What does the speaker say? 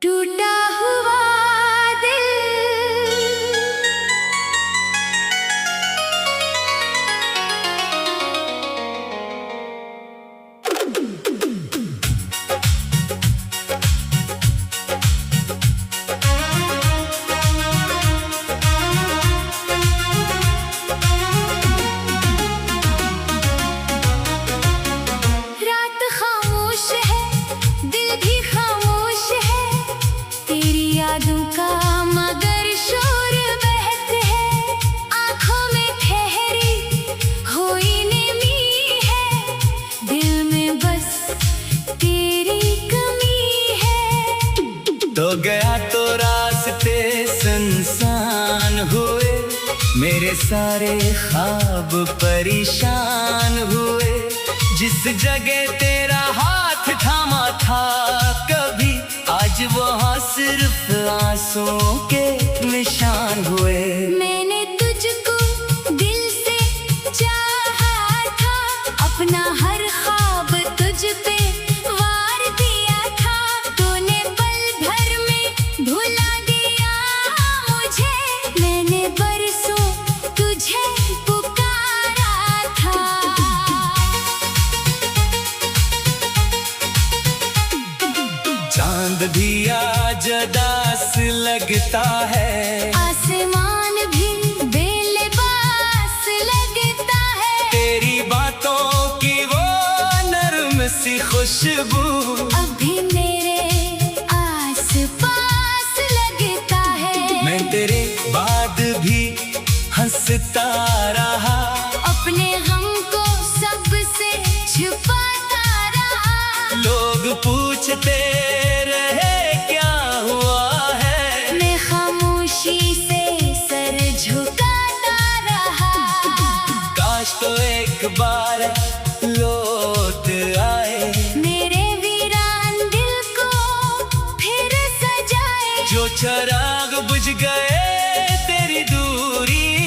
टूटा हुआ दिल रात खामोश है, दिल भी खामोश है, तेरी यादों का मगर शोर बहत है। आंखों में ठहरी हुई नमी है, दिल में बस तेरी कमी है। तो गया तो रास्ते सुनसान हुए, मेरे सारे ख्वाब परेशान हुए। जिस जगह तेरा हाथ थामा था कभी, आज वहाँ सिर्फ आंसुओं के निशान हुए। मैंने तुझको दिल से चाहा था, अपना हर ख्वाब तुझ पे वार दिया था। तूने पल भर में भुला दिया मुझे, मैंने बरसों तुझे पुकारा था। चांद भी आज उदास लगता है, आसमान भी बेलिबास लगता है। तेरी बातों की वो नर्म सी खुशबू अभी मेरे आस पास लगता है। मैं तेरे बाद भी हंसता रहा, अपने गम को सबसे छुपाता रहा। लोग पूछते रहे क्या हुआ है, मैं खामोशी से सर झुकाता रहा। काश तो एक बार लौट आए, मेरे वीरान दिल को फिर सजाए। जो चिराग बुझ गए तेरी दूरी